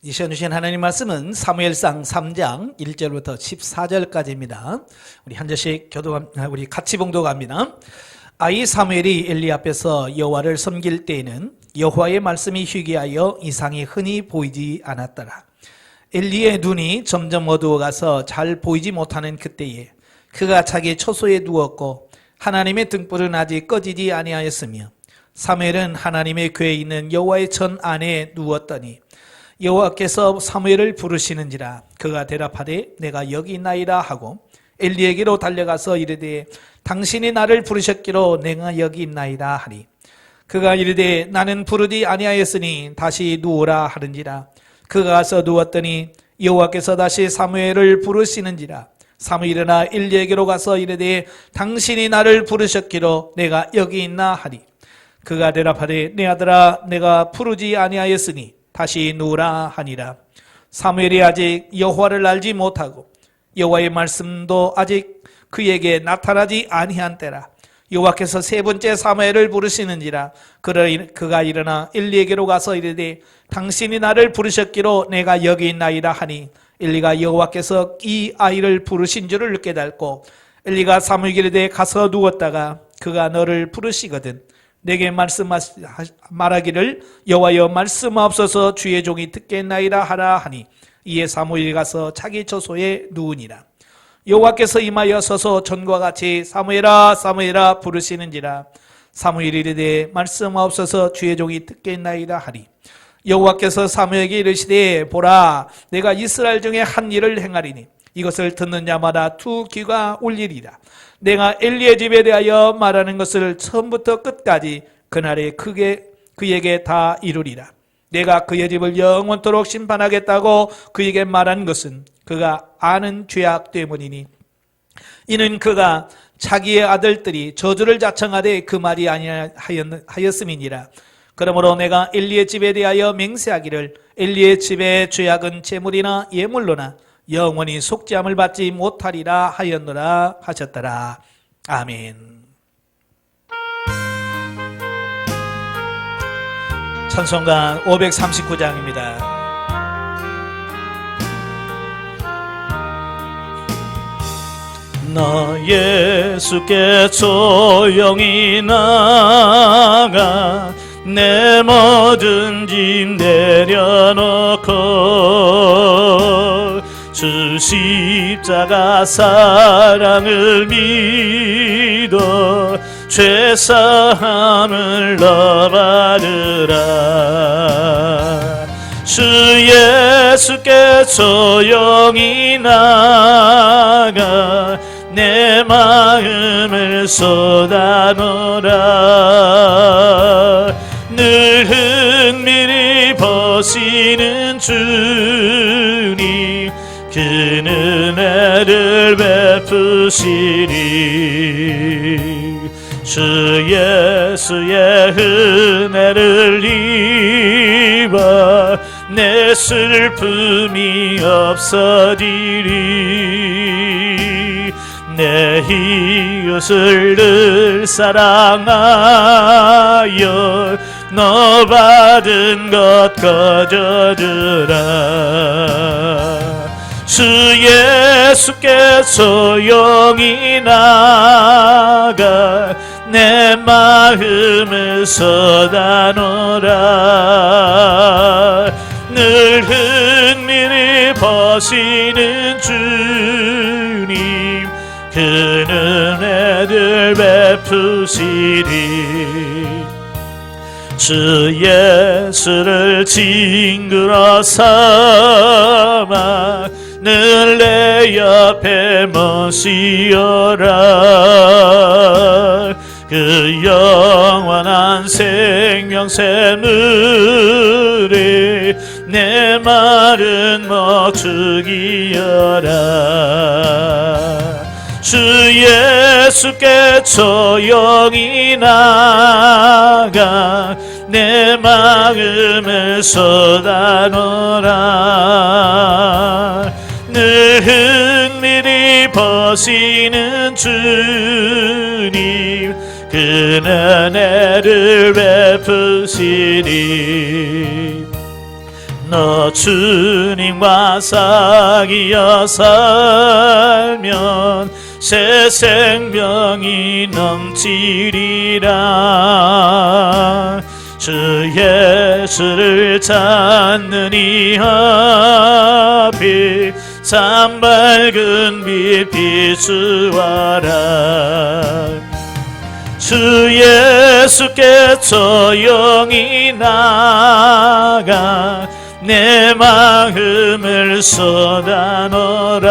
이 시간 주신 하나님 말씀은 사무엘상 3장 1절부터 14절까지입니다. 우리 한 절씩 우리 같이 봉독합니다. 아이 사무엘이 엘리 앞에서 여호와를 섬길 때에는 여호와의 말씀이 희귀하여 이상이 흔히 보이지 않았더라. 엘리의 눈이 점점 어두워가서 잘 보이지 못하는 그때에 그가 자기 처소에 누웠고 하나님의 등불은 아직 꺼지지 아니하였으며 사무엘은 하나님의 궤에 있는 여호와의 전 안에 누웠더니 여호와께서 사무엘을 부르시는지라. 그가 대답하되 내가 여기 있나이다 하고 엘리에게로 달려가서 이르되 당신이 나를 부르셨기로 내가 여기 있나이다 하니 그가 이르되 나는 부르지 아니하였으니 다시 누우라 하는지라. 그가 가서 누웠더니 여호와께서 다시 사무엘을 부르시는지라. 사무엘이 일어나 엘리에게로 가서 이르되 당신이 나를 부르셨기로 내가 여기 있나 하니 그가 대답하되 내 아들아 내가 부르지 아니하였으니 다시 누우라 하니라. 사무엘이 아직 여호와를 알지 못하고 여호와의 말씀도 아직 그에게 나타나지 아니한 때라. 여호와께서 세 번째 사무엘을 부르시는지라. 그가 일어나 엘리에게로 가서 이르되 당신이 나를 부르셨기로 내가 여기 있나이다 하니 엘리가 여호와께서 이 아이를 부르신 줄을 깨닫고 엘리가 사무엘에게 이르되 가서 누웠다가 그가 너를 부르시거든 내게 말하기를 여호와여 말씀하옵소서 주의 종이 듣겠나이다 하라 하니 이에 사무엘이 가서 자기 처소에 누우니라. 여호와께서 임하여 서서 전과 같이 사무엘아 사무엘아 부르시는지라. 사무엘이 이르되 말씀하옵소서 주의 종이 듣겠나이다 하니 여호와께서 사무엘에게 이르시되 보라 내가 이스라엘 중에 한 일을 행하리니 이것을 듣는 자마다 두 귀가 울리리라. 내가 엘리의 집에 대하여 말하는 것을 처음부터 끝까지 그날에 그에게 다 이루리라. 내가 그의 집을 영원토록 심판하겠다고 그에게 말한 것은 그가 아는 죄악 때문이니 이는 그가 자기의 아들들이 저주를 자청하되 그 말이 아니하였음이니라. 그러므로 내가 엘리의 집에 대하여 맹세하기를 엘리의 집의 죄악은 제물이나 예물로나 영원히 속죄함을 받지 못하리라 하였노라 하셨더라. 아멘. 찬송가 539장입니다. 나 예수께 조용히 나가 내 모든 짐 내려놓고 주 십자가 사랑을 믿어 죄사함을 너 받으라. 주 예수께 조용히 나가 내 마음을 쏟아놓으라. 늘 은밀히 보시는 주님 그 은혜를 베푸시리. 주 예수의 은혜를 입어 내 슬픔이 없어지리. 내 이웃을 늘 사랑하여 너 받은 것 거저주라. 주 예수께 조용히 나가 내 마음을 쏟아놓으라. 늘 은밀히 보시는 주님 그 은혜를 베푸시리. 주 예수를 친구로 삼아 늘 내 옆에 모시어라. 그 영원한 생명샘물에 내 마른 목 죽이어라. 주 예수께 조용히 나가 내 마음을 쏟아놓으라. 늘 은밀히 보시는 주님 그 은혜를 베푸시리. 너 주님과 사귀어 살면 새 생명이 넘치리라. 주 예수를 찾는 이 앞이 참 밝은 빛 비추어라. 주 예수께 조용히 나가 내 마음을 쏟아놓으라.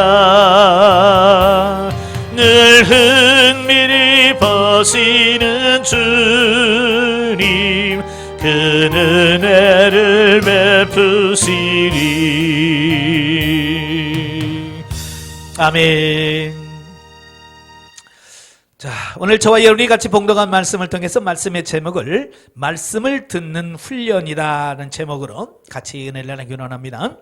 늘 흥미리 보시는 주님 그 은혜를 베푸시리. 아멘. 자, 오늘 저와 여러분이 같이 봉독한 말씀을 통해서 말씀의 제목을 말씀을 듣는 훈련이라는 제목으로 같이 은혜를 나누기를 원합니다.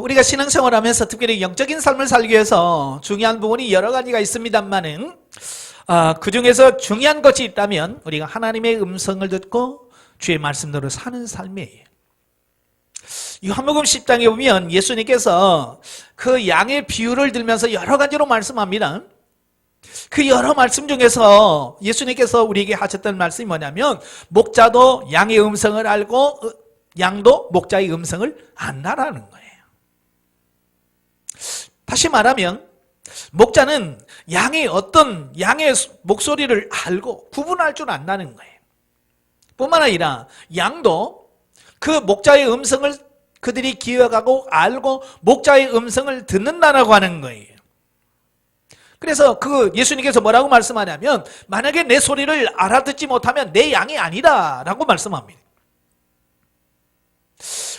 우리가 신앙생활하면서 특별히 영적인 삶을 살기 위해서 중요한 부분이 여러 가지가 있습니다만은 그 중에서 중요한 것이 있다면 우리가 하나님의 음성을 듣고 주의 말씀대로 사는 삶이에요. 요한복음 10장에 보면 예수님께서 그 양의 비유를 들면서 여러 가지로 말씀합니다. 그 여러 말씀 중에서 예수님께서 우리에게 하셨던 말씀이 뭐냐면 목자도 양의 음성을 알고 양도 목자의 음성을 안다라는 거예요. 다시 말하면 목자는 양의 목소리를 알고 구분할 줄 안다는 거예요. 뿐만 아니라 양도 그 목자의 음성을 그들이 기억하고 알고 목자의 음성을 듣는다라고 하는 거예요. 그래서 그 예수님께서 뭐라고 말씀하냐면 만약에 내 소리를 알아듣지 못하면 내 양이 아니다 라고 말씀합니다.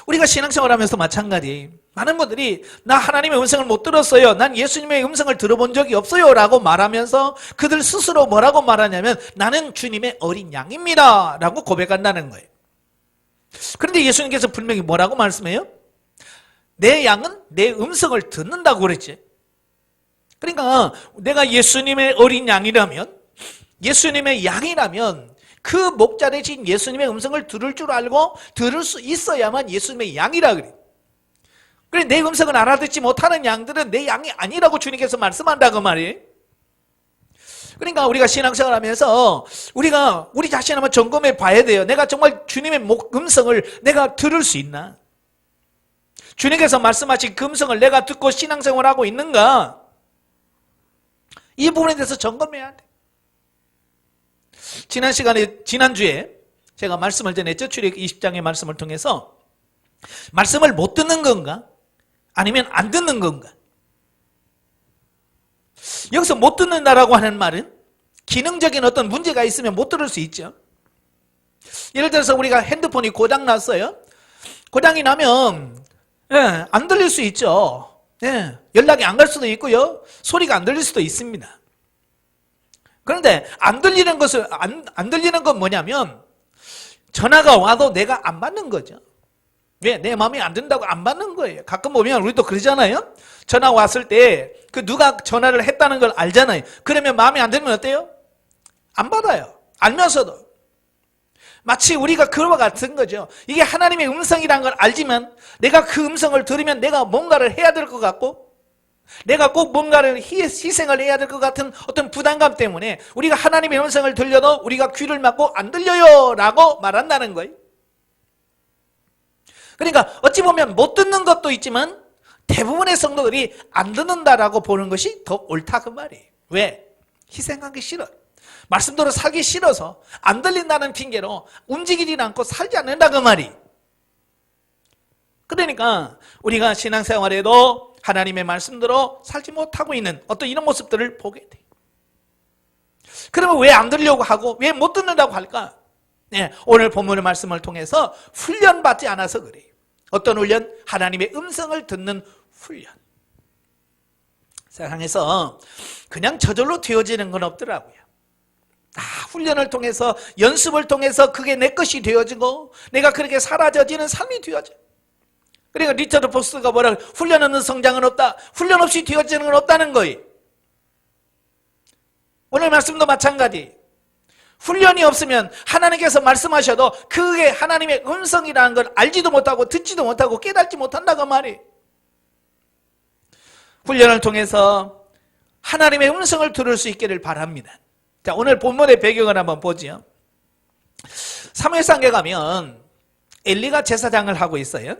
우리가 신앙생활하면서 마찬가지 많은 분들이 나 하나님의 음성을 못 들었어요, 난 예수님의 음성을 들어본 적이 없어요 라고 말하면서 그들 스스로 뭐라고 말하냐면 나는 주님의 어린 양입니다 라고 고백한다는 거예요. 그런데 예수님께서 분명히 뭐라고 말씀해요? 내 양은 내 음성을 듣는다고 그랬지. 그러니까 내가 예수님의 어린 양이라면, 예수님의 양이라면 그 목자 대신 예수님의 음성을 들을 줄 알고 들을 수 있어야만 예수님의 양이라 그래. 그래, 내 음성을 알아듣지 못하는 양들은 내 양이 아니라고 주님께서 말씀한다고 말이에요. 그러니까 우리가 신앙생활 하면서 우리가 우리 자신 한번 점검해 봐야 돼요. 내가 정말 주님의 음성을 내가 들을 수 있나? 주님께서 말씀하신 그 음성을 내가 듣고 신앙생활하고 있는가? 이 부분에 대해서 점검해야 돼. 지난주에 제가 말씀을 전했죠. 출애굽기 20장의 말씀을 통해서 말씀을 못 듣는 건가? 아니면 안 듣는 건가? 여기서 못 듣는다라고 하는 말은 기능적인 어떤 문제가 있으면 못 들을 수 있죠. 예를 들어서 우리가 핸드폰이 고장 났어요. 고장이 나면 안 들릴 수 있죠. 연락이 안 갈 수도 있고요. 소리가 안 들릴 수도 있습니다. 그런데 안 들리는 건 뭐냐면 전화가 와도 내가 안 받는 거죠. 왜? 내 마음에 안 든다고 안 받는 거예요. 가끔 보면 우리도 그러잖아요. 전화 왔을 때 그 누가 전화를 했다는 걸 알잖아요. 그러면 마음에 안 들면 어때요? 안 받아요. 알면서도. 마치 우리가 그와 같은 거죠. 이게 하나님의 음성이라는 걸 알지만 내가 그 음성을 들으면 내가 뭔가를 해야 될 것 같고 내가 꼭 뭔가를 희생을 해야 될 것 같은 어떤 부담감 때문에 우리가 하나님의 음성을 들려도 우리가 귀를 막고 안 들려요 라고 말한다는 거예요. 그러니까 어찌 보면 못 듣는 것도 있지만 대부분의 성도들이 안 듣는다라고 보는 것이 더 옳다 그 말이에요. 왜? 희생하기 싫어. 말씀대로 살기 싫어서 안 들린다는 핑계로 움직이지 않고 살지 않는다 그 말이. 그러니까 우리가 신앙생활에도 하나님의 말씀대로 살지 못하고 있는 어떤 이런 모습들을 보게 돼. 그러면 왜 안 들으려고 하고 왜 못 듣는다고 할까? 오늘 본문의 말씀을 통해서 훈련받지 않아서 그래요. 어떤 훈련? 하나님의 음성을 듣는 훈련. 세상에서 그냥 저절로 되어지는 건 없더라고요. 훈련을 통해서 연습을 통해서 그게 내 것이 되어지고 내가 그렇게 사라져지는 삶이 되어져. 그러니까 리처드 포스트가 뭐라 그래? 훈련 없는 성장은 없다. 훈련 없이 되어지는 건 없다는 거예요. 오늘 말씀도 마찬가지. 훈련이 없으면 하나님께서 말씀하셔도 그게 하나님의 음성이라는 걸 알지도 못하고 듣지도 못하고 깨닫지 못한다고 말이에요. 훈련을 통해서 하나님의 음성을 들을 수 있기를 바랍니다. 자, 오늘 본문의 배경을 한번 보죠. 사무엘상에 가면 엘리가 제사장을 하고 있어요.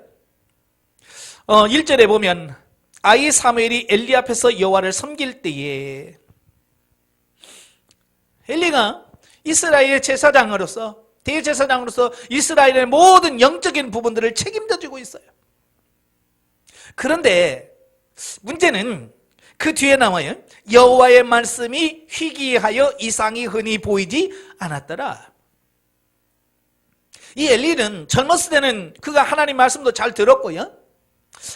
1절에 보면 아이 사무엘이 엘리 앞에서 여호와를 섬길 때에, 엘리가 이스라엘의 제사장으로서, 대제사장으로서 이스라엘의 모든 영적인 부분들을 책임져주고 있어요. 그런데 문제는 그 뒤에 나와요. 여호와의 말씀이 희귀하여 이상이 흔히 보이지 않았더라. 이 엘리는 젊었을 때는 그가 하나님 말씀도 잘 들었고요,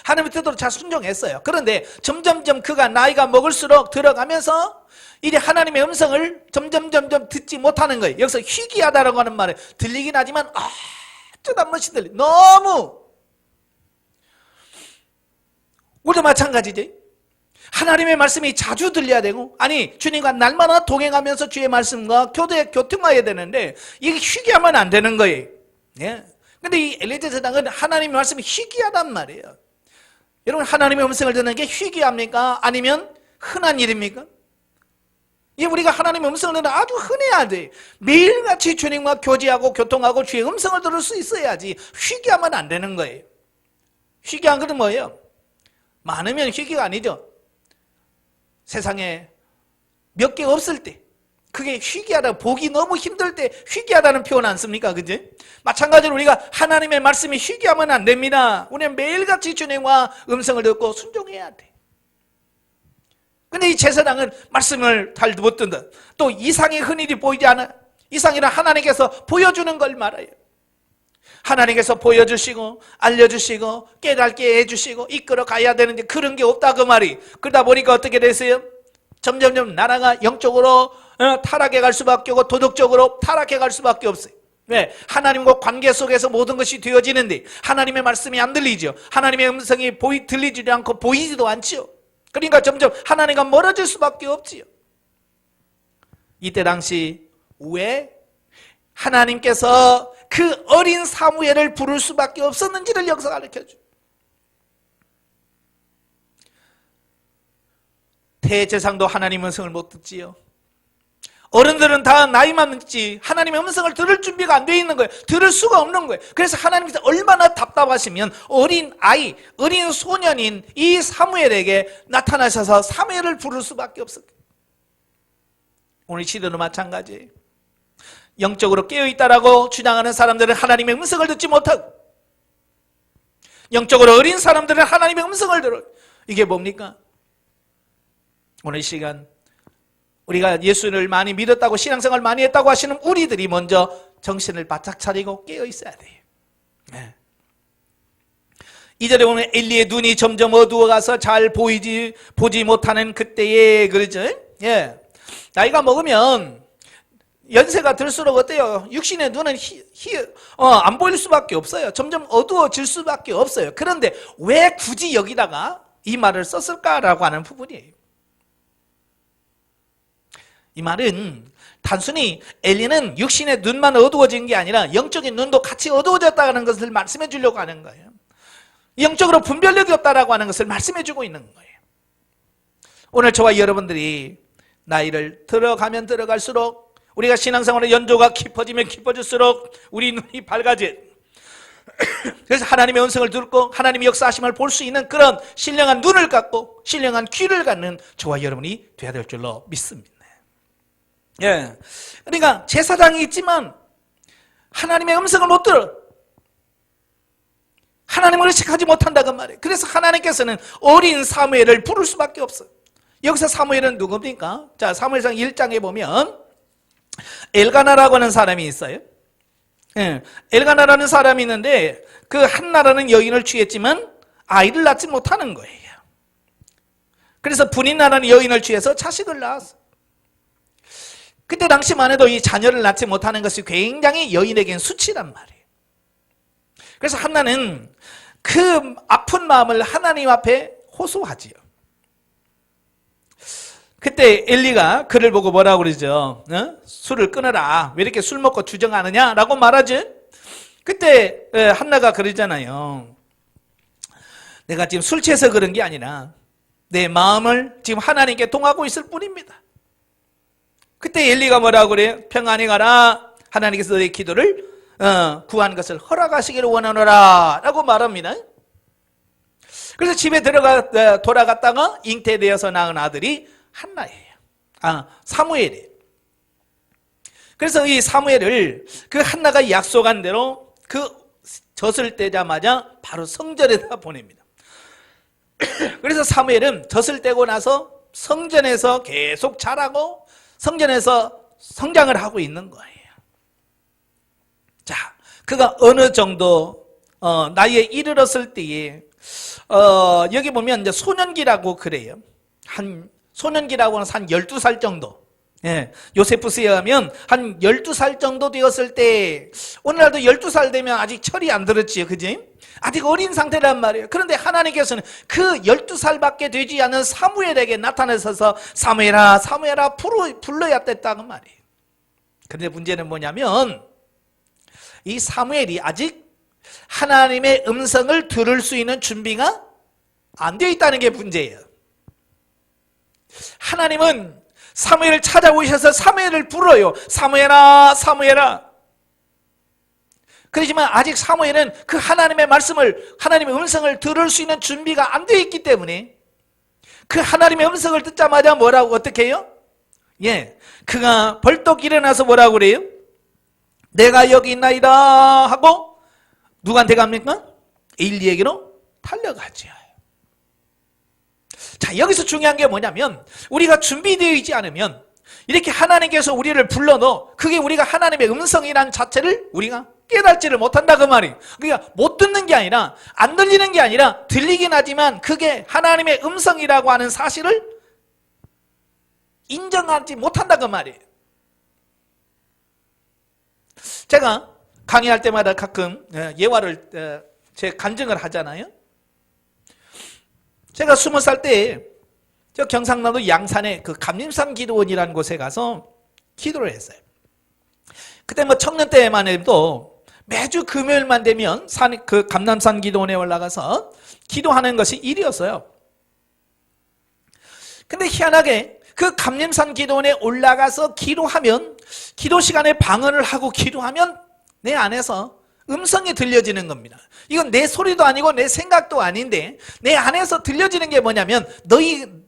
하나님의 뜻대로 잘 순종했어요. 그런데 점점점 그가 나이가 먹을수록 들어가면서 이제 하나님의 음성을 점점 듣지 못하는 거예요. 여기서 희귀하다라고 하는 말에 들리긴 하지만 아주 단무시 들려. 너무. 우리도 마찬가지지. 하나님의 말씀이 자주 들려야 되고, 아니 주님과 날마다 동행하면서 주의 말씀과 교통해야 되는데 이게 희귀하면 안 되는 거예요. 예. 근데 이 엘리 제사장은 하나님의 말씀이 희귀하단 말이에요. 여러분, 하나님의 음성을 듣는 게 희귀합니까? 아니면 흔한 일입니까? 이 우리가 하나님의 음성을 듣는 아주 흔해야 돼. 매일같이 주님과 교제하고 교통하고 주의 음성을 들을 수 있어야지. 희귀하면 안 되는 거예요. 희귀한 것은 뭐예요? 많으면 희귀가 아니죠. 세상에 몇 개 없을 때, 그게 희귀하다, 보기 너무 힘들 때 희귀하다는 표현 안 씁니까? 그지? 마찬가지로 우리가 하나님의 말씀이 희귀하면 안 됩니다. 우리는 매일같이 주님과 음성을 듣고 순종해야 돼. 근데 이 제사장은 말씀을 잘 못 듣는다. 또 이상이 흔히 보이지 않아. 이상이란 하나님께서 보여주는 걸 말해요. 하나님께서 보여주시고 알려주시고 깨닫게 해주시고 이끌어 가야 되는데 그런 게 없다 그 말이. 그러다 보니까 어떻게 됐어요? 점점점 나라가 영적으로 타락해 갈 수밖에 없고 도덕적으로 타락해 갈 수밖에 없어요. 왜? 하나님과 관계 속에서 모든 것이 되어지는데 하나님의 말씀이 안 들리죠. 하나님의 음성이 들리지도 않고 보이지도 않죠. 그러니까 점점 하나님과 멀어질 수밖에 없지요. 이때 당시 왜 하나님께서 그 어린 사무엘을 부를 수밖에 없었는지를 역사가 가르쳐줘. 대제사장도 하나님의 음성을 못 듣지요. 어른들은 다 나이만 먹지 하나님의 음성을 들을 준비가 안 돼 있는 거예요. 들을 수가 없는 거예요. 그래서 하나님께서 얼마나 답답하시면 어린 아이, 어린 소년인 이 사무엘에게 나타나셔서 사무엘을 부를 수밖에 없었어요. 오늘 시대도 마찬가지예요. 영적으로 깨어있다라고 주장하는 사람들은 하나님의 음성을 듣지 못하고, 영적으로 어린 사람들은 하나님의 음성을 들어요. 이게 뭡니까? 오늘 시간 우리가 예수를 많이 믿었다고 신앙생활 많이 했다고 하시는 우리들이 먼저 정신을 바짝 차리고 깨어 있어야 돼요. 네. 2절에 보면 엘리의 눈이 점점 어두워가서 잘 보지 못하는 그때에, 그러죠? 예. 나이가 먹으면 연세가 들수록 어때요? 육신의 눈은 안 보일 수밖에 없어요. 점점 어두워질 수밖에 없어요. 그런데 왜 굳이 여기다가 이 말을 썼을까라고 하는 부분이에요. 이 말은 단순히 엘리는 육신의 눈만 어두워진 게 아니라 영적인 눈도 같이 어두워졌다는 것을 말씀해 주려고 하는 거예요. 영적으로 분별력이 없다라고 하는 것을 말씀해 주고 있는 거예요. 오늘 저와 여러분들이 나이를 들어가면 들어갈수록, 우리가 신앙생활의 연조가 깊어지면 깊어질수록 우리 눈이 밝아져. 그래서 하나님의 음성을 듣고 하나님의 역사하심을 볼 수 있는 그런 신령한 눈을 갖고 신령한 귀를 갖는 저와 여러분이 되어야 될 줄로 믿습니다. 예. 그러니까 제사장이 있지만 하나님의 음성을 못 들어. 하나님을 의식하지 못한다고 말이에요. 그래서 하나님께서는 어린 사무엘을 부를 수밖에 없어요. 여기서 사무엘은 누굽니까? 자, 사무엘상 1장에 보면 엘가나라고 하는 사람이 있어요. 예. 엘가나라는 사람이 있는데 그 한나라는 여인을 취했지만 아이를 낳지 못하는 거예요. 그래서 분인나라는 여인을 취해서 자식을 낳았어요. 그때 당시만 해도 이 자녀를 낳지 못하는 것이 굉장히 여인에겐 수치란 말이에요. 그래서 한나는 그 아픈 마음을 하나님 앞에 호소하지요. 그때 엘리가 그를 보고 뭐라고 그러죠? 술을 끊어라. 왜 이렇게 술 먹고 주정하느냐? 라고 말하지. 그때 한나가 그러잖아요. 내가 지금 술 취해서 그런 게 아니라 내 마음을 지금 하나님께 동하고 있을 뿐입니다. 그때 엘리가 뭐라고 그래요? 평안히 가라. 하나님께서 너의 기도를 구한 것을 허락하시기를 원하노라 라고 말합니다. 그래서 집에 돌아갔다가 잉태되어서 낳은 아들이 한나예요. 사무엘이에요. 그래서 이 사무엘을 그 한나가 약속한 대로 그 젖을 떼자마자 바로 성전에다 보냅니다. 그래서 사무엘은 젖을 떼고 나서 성전에서 계속 자라고 성전에서 성장을 하고 있는 거예요. 자, 그가 어느 정도 나이에 이르렀을 때에 여기 보면 이제 소년기라고 그래요. 소년기라고 하는 한 12살 정도. 예, 요세푸스에 의하면 한 12살 정도 되었을 때, 오늘날도 12살 되면 아직 철이 안 들었지요. 그지? 아직 어린 상태란 말이에요. 그런데 하나님께서는 그 12살밖에 되지 않은 사무엘에게 나타나셔서 사무엘아, 사무엘아 불러야 됐다고 말이에요. 그런데 문제는 뭐냐면 이 사무엘이 아직 하나님의 음성을 들을 수 있는 준비가 안 되어 있다는 게 문제예요. 하나님은 사무엘을 찾아오셔서 사무엘을 불러요. 사무엘아, 사무엘아. 그렇지만 아직 사무엘은 그 하나님의 말씀을, 하나님의 음성을 들을 수 있는 준비가 안 되어 있기 때문에 그 하나님의 음성을 듣자마자 뭐라고 어떻게 해요? 예, 그가 벌떡 일어나서 뭐라고 그래요? 내가 여기 있나이다 하고 누구한테 갑니까? 엘리에게로 달려가죠. 자, 여기서 중요한 게 뭐냐면 우리가 준비되어 있지 않으면 이렇게 하나님께서 우리를 불러도 그게 우리가 하나님의 음성이라는 자체를 우리가 깨닫지를 못한다 그 말이에요. 그러니까 못 듣는 게 아니라 안 들리는 게 아니라 들리긴 하지만 그게 하나님의 음성이라고 하는 사실을 인정하지 못한다 그 말이에요. 제가 강의할 때마다 가끔 예화를 제 간증을 하잖아요. 제가 20살 때 저 경상남도 양산의 그 감림산 기도원이라는 곳에 가서 기도를 했어요. 그때 뭐 청년 때만 해도 매주 금요일만 되면 그 감람산 기도원에 올라가서 기도하는 것이 일이었어요. 근데 희한하게 그 감림산 기도원에 올라가서 기도하면, 기도 시간에 방언을 하고 기도하면 내 안에서 음성이 들려지는 겁니다. 이건 내 소리도 아니고 내 생각도 아닌데 내 안에서 들려지는 게 뭐냐면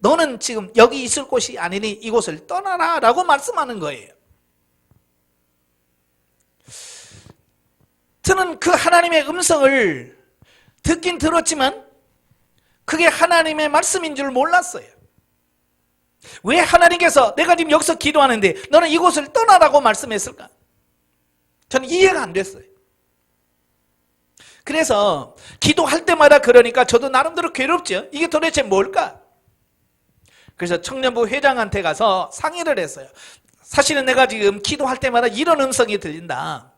너는 지금 여기 있을 곳이 아니니 이곳을 떠나라 라고 말씀하는 거예요. 저는 그 하나님의 음성을 듣긴 들었지만 그게 하나님의 말씀인 줄 몰랐어요. 왜 하나님께서 내가 지금 여기서 기도하는데 너는 이곳을 떠나라고 말씀했을까? 저는 이해가 안 됐어요. 그래서 기도할 때마다 그러니까 저도 나름대로 괴롭죠. 이게 도대체 뭘까? 그래서 청년부 회장한테 가서 상의를 했어요. 사실은 내가 지금 기도할 때마다 이런 음성이 들린다.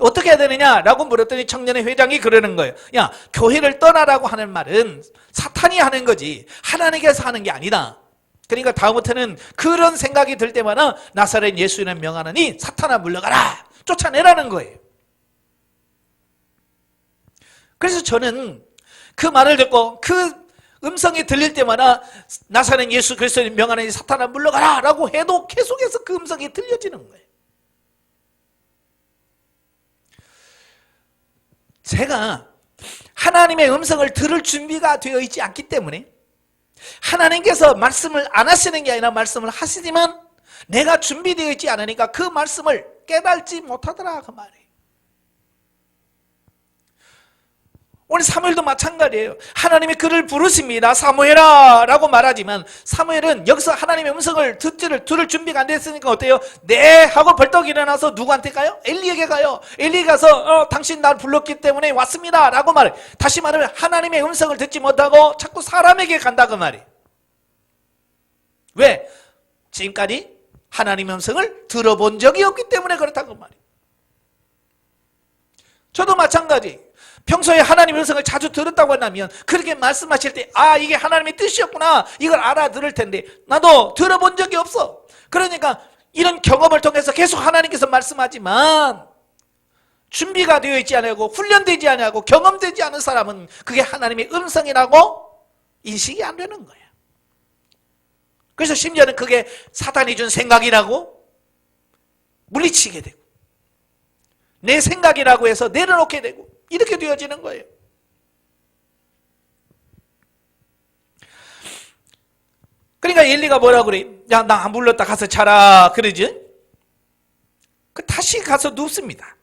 어떻게 해야 되느냐라고 물었더니 청년의 회장이 그러는 거예요. 야, 교회를 떠나라고 하는 말은 사탄이 하는 거지 하나님께서 하는 게 아니다. 그러니까 다음부터는 그런 생각이 들 때마다 나사렛 예수는 명하느니 사탄아 물러가라. 쫓아내라는 거예요. 그래서 저는 그 말을 듣고 그 음성이 들릴 때마다 나사렛 예수 그리스도를 명하느니 사탄아 물러가라 라고 해도 계속해서 그 음성이 들려지는 거예요. 제가 하나님의 음성을 들을 준비가 되어 있지 않기 때문에 하나님께서 말씀을 안 하시는 게 아니라 말씀을 하시지만 내가 준비되어 있지 않으니까 그 말씀을 깨달지 못하더라 그 말이에요. 오늘 사무엘도 마찬가지예요. 하나님이 그를 부르십니다. 사무엘아 라고 말하지만 사무엘은 여기서 하나님의 음성을 들을 준비가 안 됐으니까 어때요? 네 하고 벌떡 일어나서 누구한테 가요? 엘리에게 가요. 엘리 가서 당신 날 불렀기 때문에 왔습니다 라고 말해요. 다시 말하면 하나님의 음성을 듣지 못하고 자꾸 사람에게 간다 그 말이에요. 왜? 지금까지 하나님의 음성을 들어본 적이 없기 때문에 그렇다고 말이에요. 저도 마찬가지. 평소에 하나님의 음성을 자주 들었다고 한다면 그렇게 말씀하실 때 이게 하나님의 뜻이었구나 이걸 알아들을 텐데 나도 들어본 적이 없어. 그러니까 이런 경험을 통해서 계속 하나님께서 말씀하지만 준비가 되어 있지 않고 훈련되지 않고 경험되지 않은 사람은 그게 하나님의 음성이라고 인식이 안 되는 거예요. 그래서 심지어는 그게 사탄이 준 생각이라고 물리치게 되고 내 생각이라고 해서 내려놓게 되고 이렇게 되어지는 거예요. 그러니까 엘리가 뭐라 그래? 야, 나 안 불렀다 가서 자라 그러지? 다시 가서 눕습니다.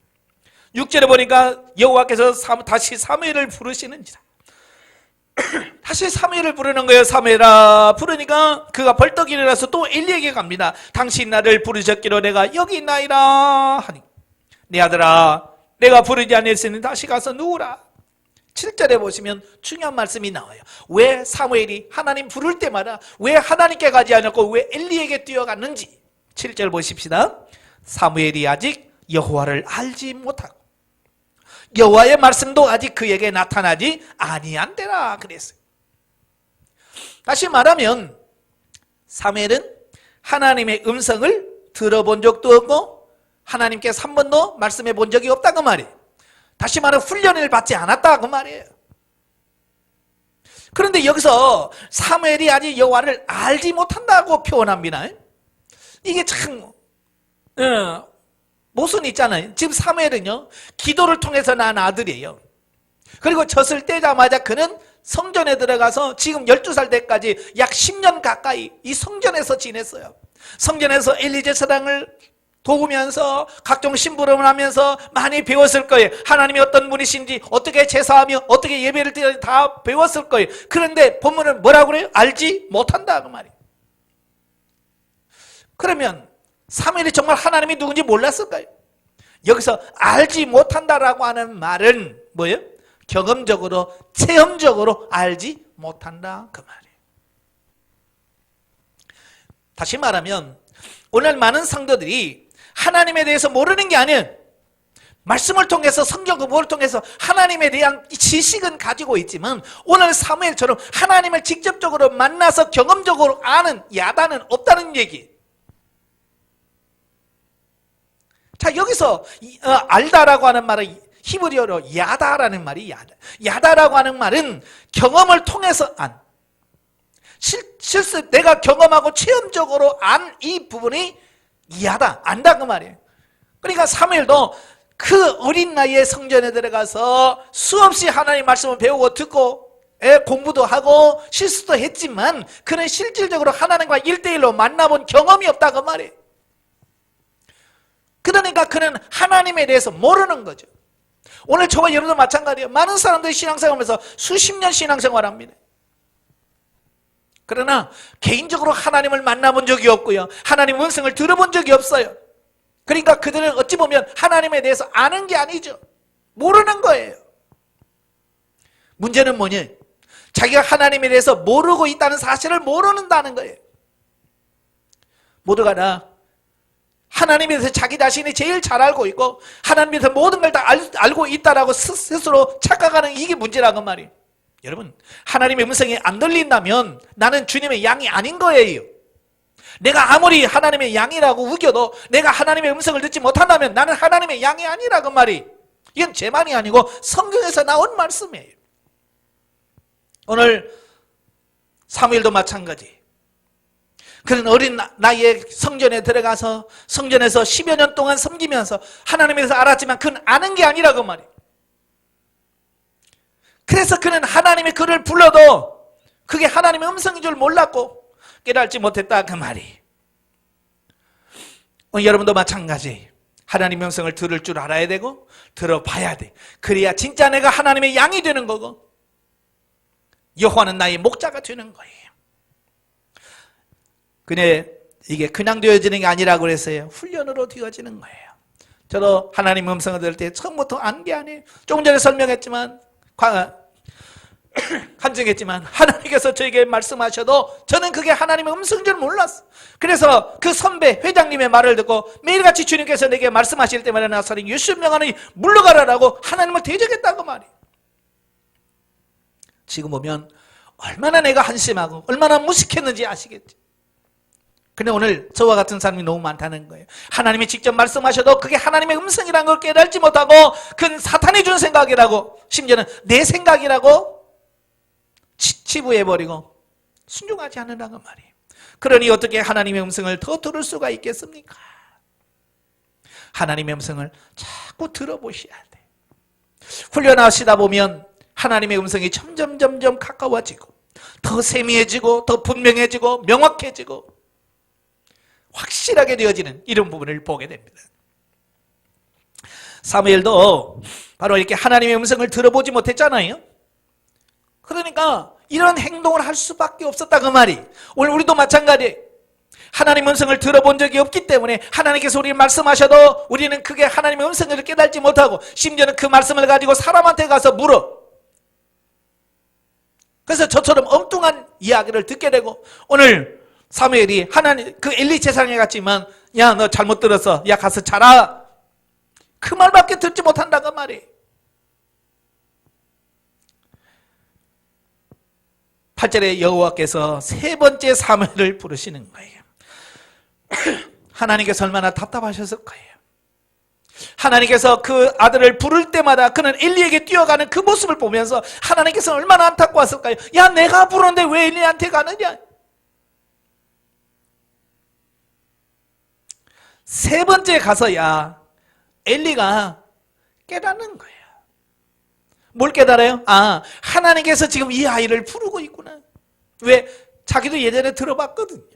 6절에 보니까 여호와께서 다시 사무엘을 부르시는지라. 다시 사무엘을 부르는 거예요. 사무엘아 부르니까 그가 벌떡 일어나서 또 엘리에게 갑니다. 당신 나를 부르셨기로 내가 여기 있나이다 하니 내 아들아 내가 부르지 않았으니 다시 가서 누우라. 7절에 보시면 중요한 말씀이 나와요. 왜 사무엘이 하나님 부를 때마다 왜 하나님께 가지 않았고 왜 엘리에게 뛰어갔는지 7절 보십시다. 사무엘이 아직 여호와를 알지 못하고 여호와의 말씀도 아직 그에게 나타나지 아니한데라 그랬어요. 다시 말하면 사무엘은 하나님의 음성을 들어본 적도 없고 하나님께서 한 번도 말씀해 본 적이 없다 그 말이에요. 다시 말하면 훈련을 받지 않았다 그 말이에요. 그런데 여기서 사무엘이 아직 여호와를 알지 못한다고 표현합니다. 이게 참 모순이 있잖아요. 지금 사무엘은요 기도를 통해서 낳은 아들이에요. 그리고 젖을 떼자마자 그는 성전에 들어가서 지금 12살 때까지 약 10년 가까이 이 성전에서 지냈어요. 성전에서 엘리제사장을 도우면서 각종 심부름을 하면서 많이 배웠을 거예요. 하나님이 어떤 분이신지 어떻게 제사하며 어떻게 예배를 드리는지 다 배웠을 거예요. 그런데 본문은 뭐라고 그래요? 알지 못한다 그 말이에요. 그러면 사무엘이 정말 하나님이 누군지 몰랐을까요? 여기서 알지 못한다라고 하는 말은 뭐예요? 경험적으로 체험적으로 알지 못한다 그 말이에요. 다시 말하면 오늘 많은 성도들이 하나님에 대해서 모르는 게 아니에요. 말씀을 통해서 성경 공부를 통해서 하나님에 대한 지식은 가지고 있지만 오늘 사무엘처럼 하나님을 직접적으로 만나서 경험적으로 아는 야단은 없다는 얘기. 자 여기서 알다라고 하는 말은 히브리어로 야다라는 말이 야다라고 하는 말은 경험을 통해서 실수 내가 경험하고 체험적으로 안 이 부분이 이하다 안다 그 말이에요. 그러니까 사무엘도 그 어린 나이에 성전에 들어가서 수없이 하나님 말씀을 배우고 듣고 공부도 하고 실수도 했지만 그는 실질적으로 하나님과 1대1로 만나본 경험이 없다 그 말이에요. 그러니까 그는 하나님에 대해서 모르는 거죠. 오늘 저와 여러분도 마찬가지예요. 많은 사람들이 신앙생활하면서 수십 년 신앙생활합니다. 그러나 개인적으로 하나님을 만나본 적이 없고요. 하나님 음성을 들어본 적이 없어요. 그러니까 그들은 어찌 보면 하나님에 대해서 아는 게 아니죠. 모르는 거예요. 문제는 뭐냐? 자기가 하나님에 대해서 모르고 있다는 사실을 모르는다는 거예요. 모두가 다 하나님에 대해서 자기 자신이 제일 잘 알고 있고 하나님에 대해서 모든 걸 다 알고 있다라고 스스로 착각하는 이게 문제라는 말이에요. 여러분 하나님의 음성이 안 들린다면 나는 주님의 양이 아닌 거예요. 내가 아무리 하나님의 양이라고 우겨도 내가 하나님의 음성을 듣지 못한다면 나는 하나님의 양이 아니라고 말이. 이건 제 말이 아니고 성경에서 나온 말씀이에요. 오늘 사무엘도 마찬가지. 그는 어린 나이에 성전에 들어가서 성전에서 10여 년 동안 섬기면서 하나님에 대해서 알았지만 그는 아는 게 아니라고 말이에요. 그래서 그는 하나님이 그를 불러도 그게 하나님의 음성인 줄 몰랐고 깨달지 못했다 그 말이. 여러분도 마찬가지. 하나님의 음성을 들을 줄 알아야 되고 들어봐야 돼. 그래야 진짜 내가 하나님의 양이 되는 거고 여호와는 나의 목자가 되는 거예요. 근데 이게 그냥 되어지는 게 아니라고 그랬어요. 훈련으로 되어지는 거예요. 저도 하나님의 음성을 들을 때 처음부터 안 게 아니에요. 조금 전에 설명했지만 간증했지만 하나님께서 저에게 말씀하셔도 저는 그게 하나님의 음성인 줄 몰랐어. 그래서 그 선배 회장님의 말을 듣고 매일같이 주님께서 내게 말씀하실 때마다 나사렛 예수 명하니 물러가라라고 하나님을 대적했다고 말이에요. 지금 보면 얼마나 내가 한심하고 얼마나 무식했는지 아시겠죠? 근데 오늘 저와 같은 사람이 너무 많다는 거예요. 하나님이 직접 말씀하셔도 그게 하나님의 음성이라는 걸 깨달지 못하고 그건 사탄이 준 생각이라고, 심지어는 내 생각이라고 치부해버리고 순종하지 않는다는 말이에요. 그러니 어떻게 하나님의 음성을 더 들을 수가 있겠습니까? 하나님의 음성을 자꾸 들어보셔야 돼. 훈련하시다 보면 하나님의 음성이 점점 가까워지고 더 세미해지고 더 분명해지고 명확해지고 확실하게 되어지는 이런 부분을 보게 됩니다. 사무엘도 바로 이렇게 하나님의 음성을 들어보지 못했잖아요. 그러니까 이런 행동을 할 수밖에 없었다 그 말이. 오늘 우리도 마찬가지예요. 하나님의 음성을 들어본 적이 없기 때문에 하나님께서 우리를 말씀하셔도 우리는 그게 하나님의 음성을 깨달지 못하고 심지어는 그 말씀을 가지고 사람한테 가서 물어. 그래서 저처럼 엉뚱한 이야기를 듣게 되고, 오늘 사무엘이 하나님 그 엘리 제사장에 갔지만 야 너 잘못 들었어, 야 가서 자라, 그 말밖에 듣지 못한다 그 말이에요. 8절에 여호와께서 세 번째 사무엘을 부르시는 거예요. 하나님께서 얼마나 답답하셨을 거예요. 하나님께서 그 아들을 부를 때마다 그는 엘리에게 뛰어가는 그 모습을 보면서 하나님께서 얼마나 안타까웠을까요? 야 내가 부르는데 왜 엘리한테 가느냐. 세 번째 가서야 엘리가 깨닫는 거예요. 뭘 깨달아요? 아, 하나님께서 지금 이 아이를 부르고 있구나. 왜? 자기도 예전에 들어봤거든요.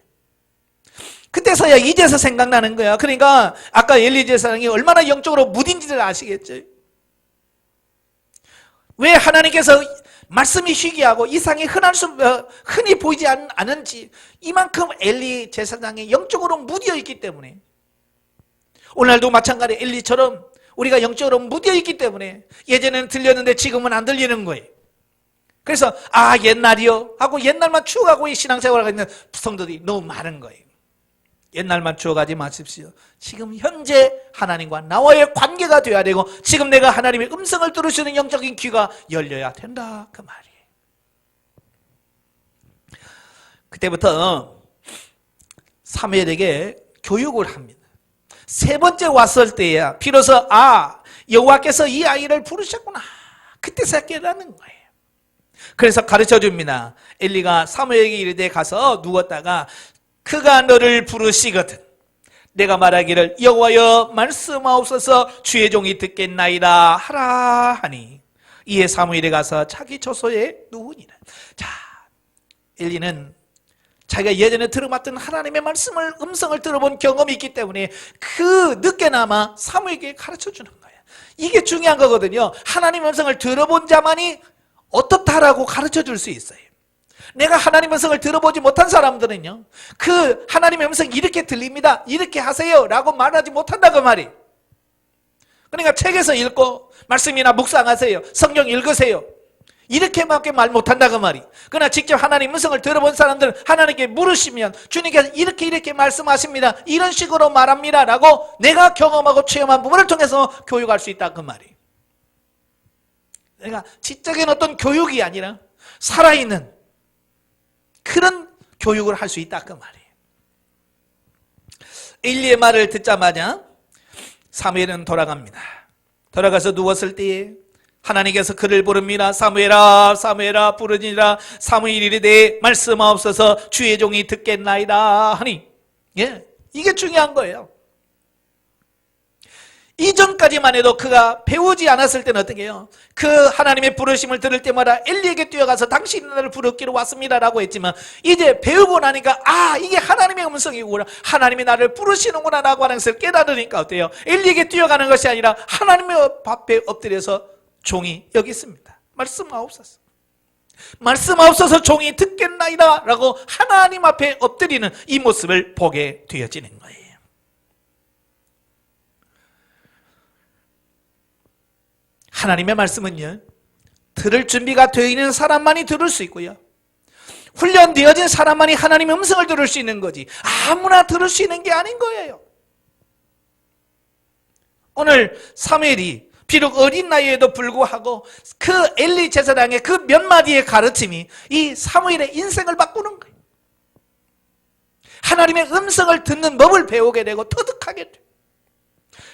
그때서야 이제서 생각나는 거야. 그러니까 아까 엘리 제사장이 얼마나 영적으로 무딘지를 아시겠죠? 왜 하나님께서 말씀이 희귀하고 이상이 흔히 보이지 않은지, 이만큼 엘리 제사장이 영적으로 무디어 있기 때문에, 오늘도 마찬가지 엘리처럼 우리가 영적으로 무디어 있기 때문에 예전에는 들렸는데 지금은 안 들리는 거예요. 그래서 아 옛날이요 하고 옛날만 추억하고 이 신앙생활을 하고 있는 성도들이 너무 많은 거예요. 옛날만 추억하지 마십시오. 지금 현재 하나님과 나와의 관계가 되어야 되고 지금 내가 하나님의 음성을 들으시는 영적인 귀가 열려야 된다 그 말이에요. 그때부터 사무엘에게 교육을 합니다. 세 번째 왔을 때야 비로소 아 여호와께서 이 아이를 부르셨구나, 그때서야 깨닫는 거예요. 그래서 가르쳐 줍니다. 엘리가 사무엘에게 이르되 가서 누웠다가 그가 너를 부르시거든 내가 말하기를 여호와여 말씀하옵소서 주의 종이 듣겠나이다 하라 하니 이에 사무엘이 가서 자기 처소에 누우니라. 자, 엘리는 자기가 예전에 들어봤던 하나님의 말씀을 음성을 들어본 경험이 있기 때문에 그 늦게나마 사무엘에게 가르쳐주는 거예요. 이게 중요한 거거든요. 하나님의 음성을 들어본 자만이 어떻다라고 가르쳐줄 수 있어요. 내가 하나님의 음성을 들어보지 못한 사람들은요, 그 하나님의 음성이 이렇게 들립니다, 이렇게 하세요 라고 말하지 못한다 그 말이. 그러니까 책에서 읽고 말씀이나 묵상하세요, 성경 읽으세요, 이렇게밖에 말 못한다 그 말이. 그러나 직접 하나님 음성을 들어본 사람들은 하나님께 물으시면 주님께서 이렇게 말씀하십니다, 이런 식으로 말합니다 라고 내가 경험하고 체험한 부분을 통해서 교육할 수 있다 그 말이. 그러니까 지적인 어떤 교육이 아니라 살아있는 그런 교육을 할 수 있다 그 말이에요. 엘리의 말을 듣자마자 사무엘은 돌아갑니다. 돌아가서 누웠을 때에 하나님께서 그를 부릅니다. 사무엘아 사무엘아 부르니라. 사무엘이 이르되 말씀하옵소서 주의 종이 듣겠나이다 하니, 예, 이게 중요한 거예요. 이전까지만 해도 그가 배우지 않았을 때는 어떻게 해요? 그 하나님의 부르심을 들을 때마다 엘리에게 뛰어가서 당신이 나를 부르기로 왔습니다라고 했지만 이제 배우고 나니까 아 이게 하나님의 음성이구나, 하나님이 나를 부르시는구나 라고 하는 것을 깨달으니까 어때요? 엘리에게 뛰어가는 것이 아니라 하나님의 앞에 엎드려서 종이 여기 있습니다, 말씀하옵소서 말씀하옵소서 종이 듣겠나이다 라고 하나님 앞에 엎드리는 이 모습을 보게 되어지는 거예요. 하나님의 말씀은요, 들을 준비가 되어 있는 사람만이 들을 수 있고요, 훈련되어진 사람만이 하나님의 음성을 들을 수 있는 거지 아무나 들을 수 있는 게 아닌 거예요. 오늘 사무엘이 비록 어린 나이에도 불구하고 그 엘리 제사장의 그 몇 마디의 가르침이 이 사무엘의 인생을 바꾸는 거예요. 하나님의 음성을 듣는 법을 배우게 되고 터득하게 돼요.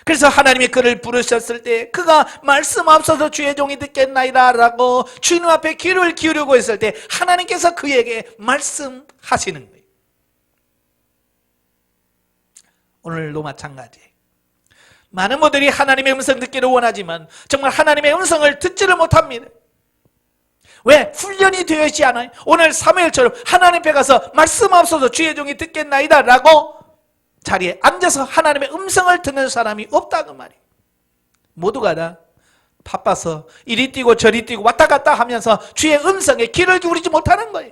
그래서 하나님이 그를 부르셨을 때 그가 말씀하옵소서 주의 종이 듣겠나이다 라고 주님 앞에 귀를 기울이고 있을 때 하나님께서 그에게 말씀하시는 거예요. 오늘도 마찬가지예요. 많은 분들이 하나님의 음성 듣기를 원하지만 정말 하나님의 음성을 듣지를 못합니다. 왜? 훈련이 되어 있지 않아요. 오늘 사무엘처럼 하나님 앞에 가서 말씀하옵소서 주의 종이 듣겠나이다 라고 자리에 앉아서 하나님의 음성을 듣는 사람이 없다고 말이에요. 모두가 다 바빠서 이리 뛰고 저리 뛰고 왔다 갔다 하면서 주의 음성에 귀를 기울이지 못하는 거예요.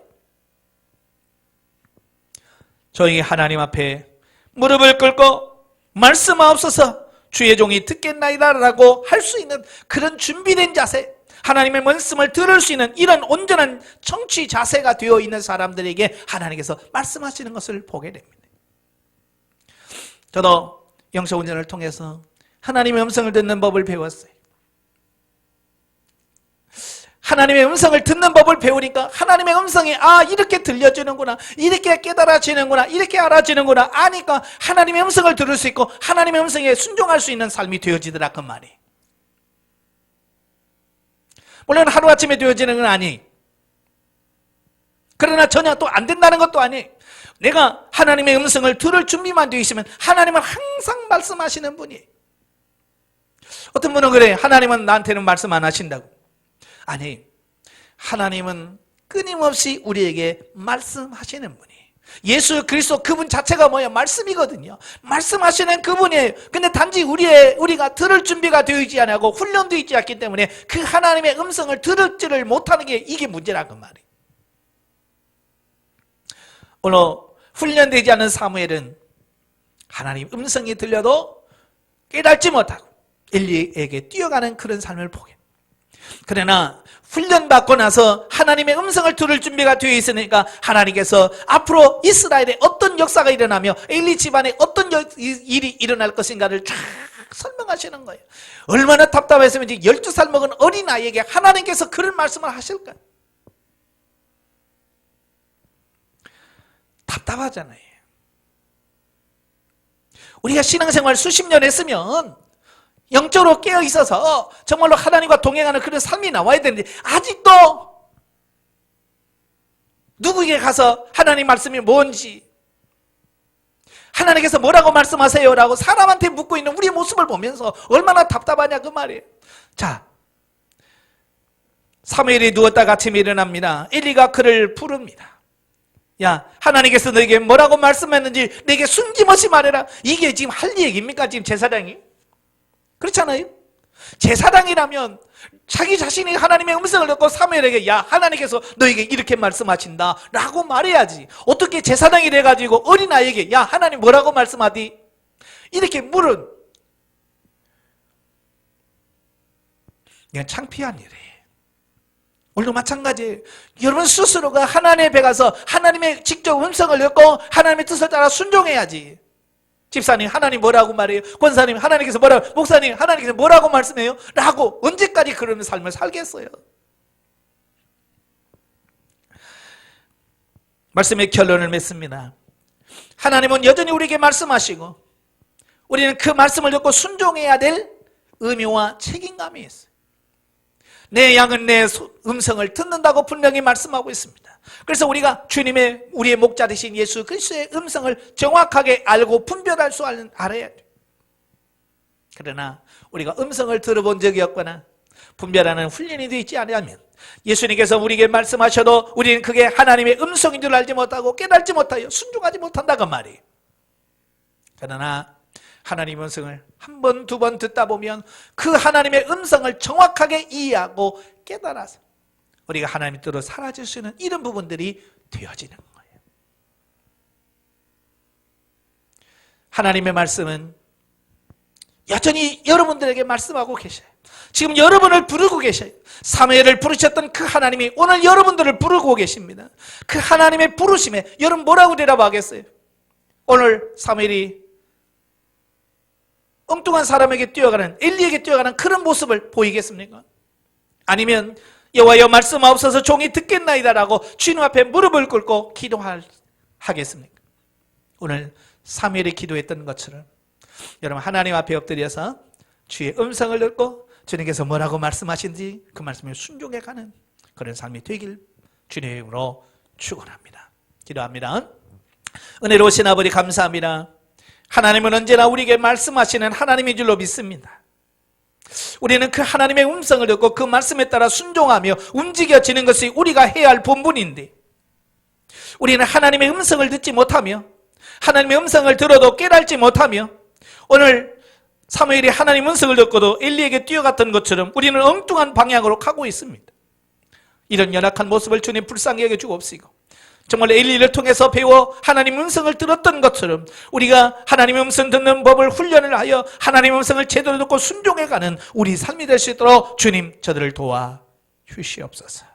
저희 하나님 앞에 무릎을 꿇고 말씀하옵소서 주의 종이 듣겠나이다 라고 할 수 있는 그런 준비된 자세, 하나님의 말씀을 들을 수 있는 이런 온전한 청취 자세가 되어 있는 사람들에게 하나님께서 말씀하시는 것을 보게 됩니다. 저도 영성훈련을 통해서 하나님의 음성을 듣는 법을 배웠어요. 하나님의 음성을 듣는 법을 배우니까 하나님의 음성이 이렇게 들려지는구나, 이렇게 깨달아지는구나, 이렇게 알아지는구나 아니까 하나님의 음성을 들을 수 있고 하나님의 음성에 순종할 수 있는 삶이 되어지더라 그 말이에요. 물론 하루아침에 되어지는 건 아니에요. 그러나 전혀 또 안 된다는 것도 아니에요. 내가 하나님의 음성을 들을 준비만 되어 있으면 하나님은 항상 말씀하시는 분이에요. 어떤 분은 그래요. 하나님은 나한테는 말씀 안 하신다고. 아니, 하나님은 끊임없이 우리에게 말씀하시는 분이에요. 예수 그리스도 그분 자체가 뭐예요? 말씀이거든요. 말씀하시는 그분이에요. 근데 단지 우리가 들을 준비가 되어 있지 않고 훈련되어 있지 않기 때문에 그 하나님의 음성을 들을지를 못하는 게 이게 문제라고 말이에요. 오늘 훈련되지 않은 사무엘은 하나님 음성이 들려도 깨닫지 못하고 엘리에게 뛰어가는 그런 삶을 보게. 그러나 훈련받고 나서 하나님의 음성을 들을 준비가 되어 있으니까 하나님께서 앞으로 이스라엘에 어떤 역사가 일어나며 엘리 집안에 어떤 일이 일어날 것인가를 쫙 설명하시는 거예요. 얼마나 답답했으면 12살 먹은 어린아이에게 하나님께서 그런 말씀을 하실까? 답답하잖아요. 우리가 신앙생활 수십 년 했으면 영적으로 깨어 있어서 정말로 하나님과 동행하는 그런 삶이 나와야 되는데 아직도 누구에게 가서 하나님 말씀이 뭔지, 하나님께서 뭐라고 말씀하세요? 라고 사람한테 묻고 있는 우리의 모습을 보면서 얼마나 답답하냐 그 말이에요. 자, 사무엘이 누웠다가 아침에 일어납니다. 엘리가 그를 부릅니다. 야, 하나님께서 너에게 뭐라고 말씀했는지 내게 숨김없이 말해라. 이게 지금 할 얘기입니까? 지금 제사장이? 그렇잖아요. 제사장이라면 자기 자신이 하나님의 음성을 듣고 사무엘에게 야, 하나님께서 너에게 이렇게 말씀하신다 라고 말해야지. 어떻게 제사장이 돼가지고 어린아이에게 야, 하나님 뭐라고 말씀하디? 이렇게 물은 그냥 창피한 일이에요. 오늘도 마찬가지예요. 여러분 스스로가 하나님의 앞에 가서 하나님의 직접 음성을 듣고 하나님의 뜻을 따라 순종해야지. 집사님 하나님 뭐라고 말해요? 권사님 하나님께서 뭐라고, 목사님 하나님께서 뭐라고 말씀해요? 라고 언제까지 그런 삶을 살겠어요? 말씀의 결론을 맺습니다. 하나님은 여전히 우리에게 말씀하시고 우리는 그 말씀을 듣고 순종해야 될 의무와 책임감이 있어요. 내 양은 내 음성을 듣는다고 분명히 말씀하고 있습니다. 그래서 우리가 우리의 목자 되신 예수 그리스도의 음성을 정확하게 알고 분별할 수 알아야 돼요. 그러나 우리가 음성을 들어본 적이 없거나 분별하는 훈련이 되어 있지 않으면 예수님께서 우리에게 말씀하셔도 우리는 그게 하나님의 음성인 줄 알지 못하고 깨달지 못하여 순종하지 못한다고 말이에요. 그러나 하나님의 음성을 한 번, 두 번 듣다 보면 그 하나님의 음성을 정확하게 이해하고 깨달아서 우리가 하나님의 뜻으로 사라질 수 있는 이런 부분들이 되어지는 거예요. 하나님의 말씀은 여전히 여러분들에게 말씀하고 계셔요. 지금 여러분을 부르고 계셔요. 사무엘을 부르셨던 그 하나님이 오늘 여러분들을 부르고 계십니다. 그 하나님의 부르심에 여러분 뭐라고 대답하겠어요? 오늘 사무엘이 엉뚱한 사람에게 뛰어가는, 엘리에게 뛰어가는 그런 모습을 보이겠습니까? 아니면 여호와여 말씀하옵소서 종이 듣겠나이다라고 주님 앞에 무릎을 꿇고 기도하겠습니까? 오늘 사무엘이 기도했던 것처럼 여러분 하나님 앞에 엎드려서 주의 음성을 듣고 주님께서 뭐라고 말씀하신지 그 말씀에 순종해가는 그런 삶이 되길 주님의 이름으로 축원합니다. 기도합니다. 은혜로우신 아버지 감사합니다. 하나님은 언제나 우리에게 말씀하시는 하나님인 줄로 믿습니다. 우리는 그 하나님의 음성을 듣고 그 말씀에 따라 순종하며 움직여지는 것이 우리가 해야 할 본분인데 우리는 하나님의 음성을 듣지 못하며 하나님의 음성을 들어도 깨달지 못하며 오늘 사무엘이 하나님의 음성을 듣고도 엘리에게 뛰어갔던 것처럼 우리는 엉뚱한 방향으로 가고 있습니다. 이런 연약한 모습을 주님 불쌍히 여겨주옵시고 정말 엘리를 통해서 배워 하나님의 음성을 들었던 것처럼 우리가 하나님의 음성 듣는 법을 훈련을 하여 하나님의 음성을 제대로 듣고 순종해가는 우리 삶이 될 수 있도록 주님 저들을 도와 주시옵소서.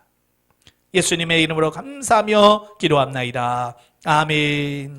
예수님의 이름으로 감사하며 기도합나이다. 아멘.